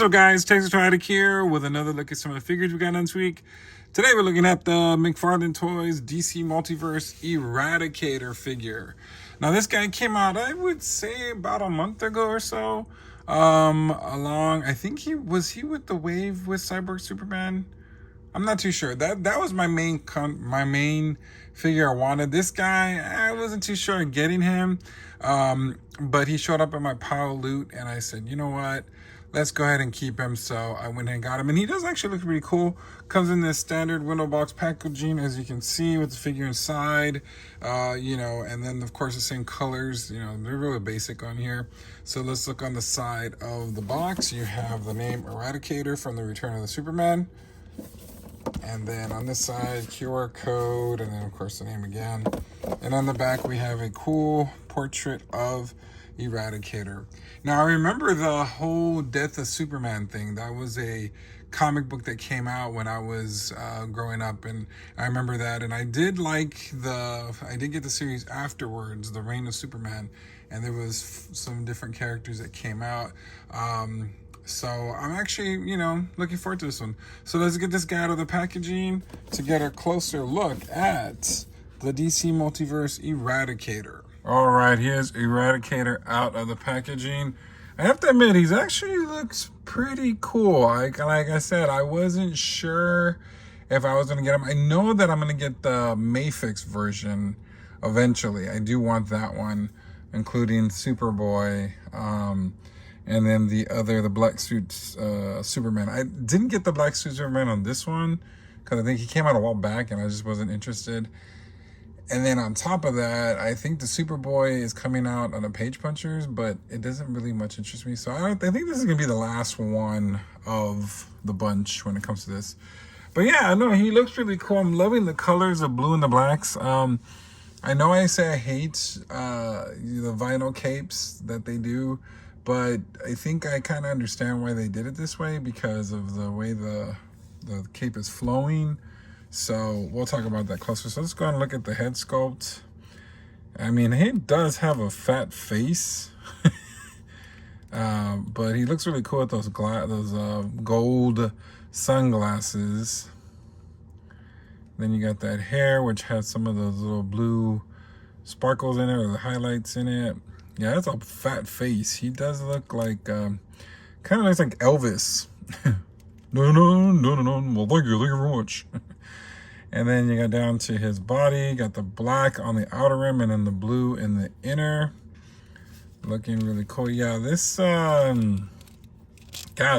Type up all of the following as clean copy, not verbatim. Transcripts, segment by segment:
What's up, guys? Eradicator here with another look at some of the figures we got this week. Today we're looking at the McFarlane Toys DC Multiverse Eradicator figure. Now this guy came out, I would say, about a month ago or so. I think he was with the wave with Cyborg Superman. I'm not too sure. That was my main figure I wanted. This guy, I wasn't too sure of getting him, but he showed up in my pile of loot, and I said, you know what? Let's go ahead and keep him. So I went and got him, and he does actually look really cool. Comes in this standard window box packaging, as you can see, with the figure inside, and then of course the same colors. They're really basic on here. So let's look on the side of the box. You have the name Eradicator from the Return of the Superman. And then on this side, QR code, and then of course the name again. And on the back, we have a cool portrait of Eradicator. Now, I remember the whole Death of Superman thing. That was a comic book that came out when I was growing up, and I remember that. And I did get the series afterwards, The Reign of Superman, and there was some different characters that came out. So I'm actually, looking forward to this one. So let's get this guy out of the packaging to get a closer look at the DC Multiverse Eradicator. All right, here's Eradicator out of the packaging. I have to admit, he actually looks pretty cool. Like I said, I wasn't sure if I was going to get him. I know that I'm going to get the Mayfix version eventually. I do want that one, including Superboy, and then the black suit Superman. I didn't get the black suit Superman on this one because I think he came out a while back and I just wasn't interested. And then on top of that, I think the Superboy is coming out on a Page Punchers, but it doesn't really much interest me. So I think this is going to be the last one of the bunch when it comes to this. But yeah, no, he looks really cool. I'm loving the colors of blue and the blacks. I know I say I hate the vinyl capes that they do, but I think I kind of understand why they did it this way because of the way the cape is flowing. So we'll talk about that closer. So let's go ahead and look at the head sculpt. I mean, he does have a fat face, but he looks really cool with those gold sunglasses. Then you got that hair, which has some of those little blue sparkles in it, or the highlights in it. Yeah, that's a fat face. He does look like, kind of looks like Elvis. No. Well, thank you very much. And then you got down to his body. Got the black on the outer rim and then the blue in the inner. Looking really cool. Yeah, this, God,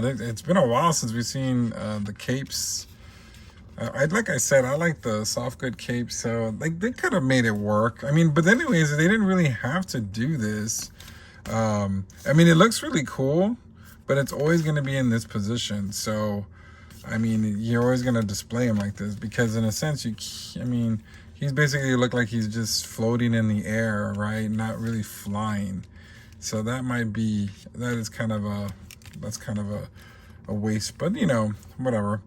it's been a while since we've seen the capes. Like I said, I like the soft good capes, so they could have made it work. I mean, but anyways, they didn't really have to do this. I mean, it looks really cool, but it's always going to be in this position. So, I mean, you're always going to display him like this because in a sense, he's basically look like he's just floating in the air, right? Not really flying. So that is kind of a waste, but whatever.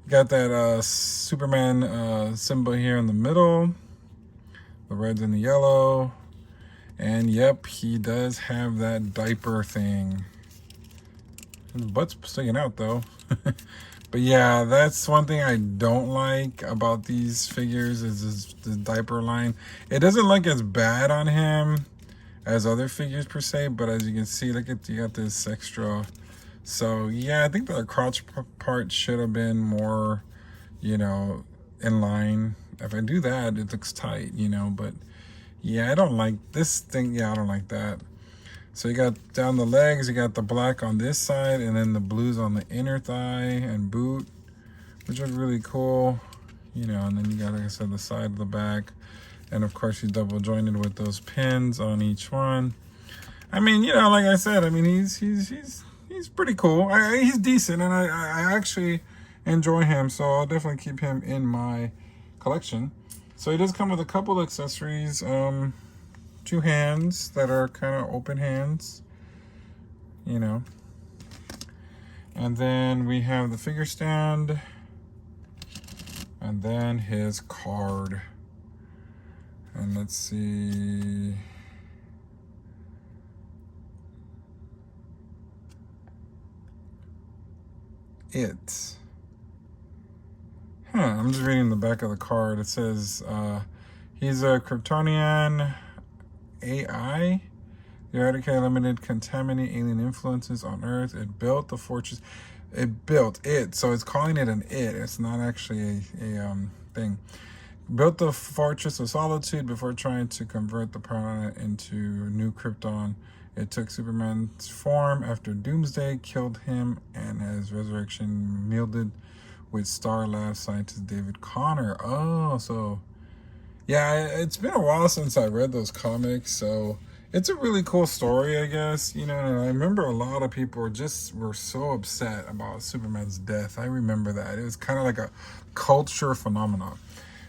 Got that Superman symbol here in the middle, the reds and the yellow, and yep, he does have that diaper thing. His butt's sticking out though. But yeah, that's one thing I don't like about these figures is the diaper line. It doesn't look as bad on him as other figures per se, but as you can see, you got this extra. So yeah, I think the crotch part should have been more, in line. If I do that, it looks tight, but yeah, I don't like this thing. Yeah, I don't like that. So you got down the legs, you got the black on this side, and then the blues on the inner thigh and boot, which look really cool, and then you got, like I said, the side of the back, and of course he's double jointed with those pins on each one. I mean, like I said, I mean, he's pretty cool. He's decent, and I actually enjoy him, so I'll definitely keep him in my collection. So he does come with a couple accessories, 2 hands that are kind of open hands, and then we have the figure stand, and then his card. And let's see. it. I'm just reading the back of the card. It says he's a Kryptonian AI. The Eradicator limited contaminating alien influences on Earth. It built the fortress. So it's calling it an it. It's not actually a thing. Built the Fortress of Solitude before trying to convert the planet into New Krypton. It took Superman's form after Doomsday killed him, and his resurrection melded with Star Lab scientist David Connor. Oh, so yeah, it's been a while since I read those comics, so it's a really cool story, I guess. You know, and I remember a lot of people were so upset about Superman's death. I remember that. It was kind of like a culture phenomenon.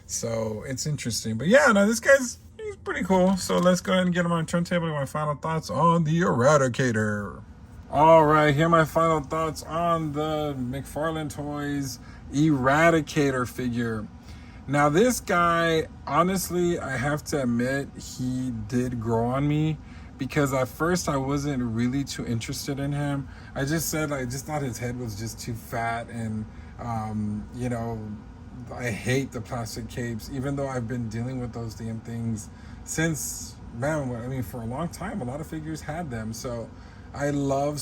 So it's interesting. But yeah, no, he's pretty cool. So let's go ahead and get him on the turntable. My final thoughts on the Eradicator. All right, here are my final thoughts on the McFarlane Toys Eradicator figure. Now, this guy, honestly, I have to admit, he did grow on me, because at first I wasn't really too interested in him. I just thought his head was just too fat, and, you know, I hate the plastic capes, even though I've been dealing with those damn things since, for a long time. A lot of figures had them, so I love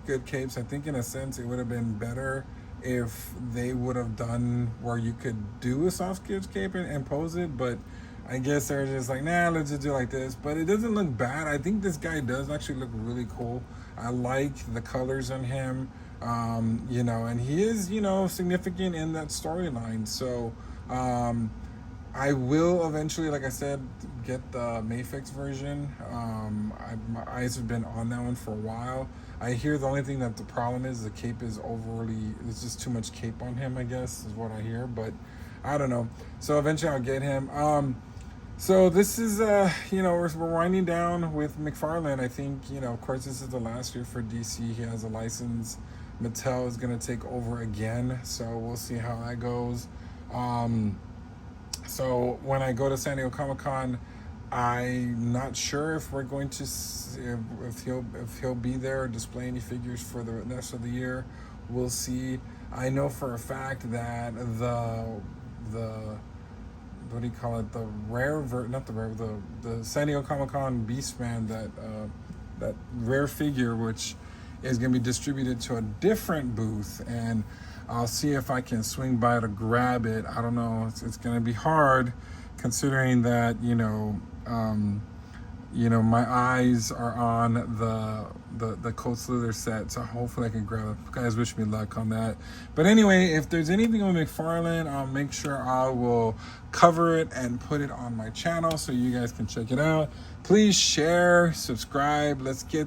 good capes. I think in a sense it would have been better if they would have done where you could do a soft goods cape and pose it, but I guess they're just like, nah, let's just do it like this. But it doesn't look bad. I think this guy does actually look really cool. I like the colors on him, you know, and he is, you know, significant in that storyline. So I will eventually, like I said, get the Mayfix version. My eyes have been on that one for a while. I hear the only thing that the problem is the cape is there's just too much cape on him, I guess, is what I hear, but I don't know. So eventually I'll get him. So this is, you know, we're winding down with McFarlane. I think, you know, of course, this is the last year for DC. He has a license. Mattel is going to take over again, so we'll see how that goes. So when I go to San Diego Comic-Con, I'm not sure if we're going to if he'll be there or display any figures for the rest of the year. We'll see. I know for a fact that the what do you call it? The San Diego Comic-Con Beastman, that rare figure, which is going to be distributed to a different booth, and I'll see if I can swing by to grab it. I don't know. It's going to be hard, considering that, you know, my eyes are on the Cold Slither set, so hopefully I can grab it. Guys, wish me luck on that. But anyway, if there's anything with McFarlane, I'll make sure I will cover it and put it on my channel so you guys can check it out. Please share, subscribe. Let's get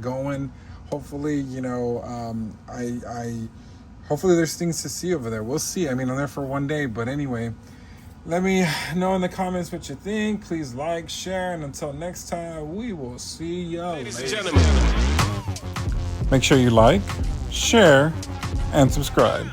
going. Hopefully, you know, hopefully there's things to see over there. We'll see. I mean, I'm there for one day, but anyway, let me know in the comments what you think. Please like, share, and until next time, we will see you Ladies and later. gentlemen. Make sure you like, share, and subscribe.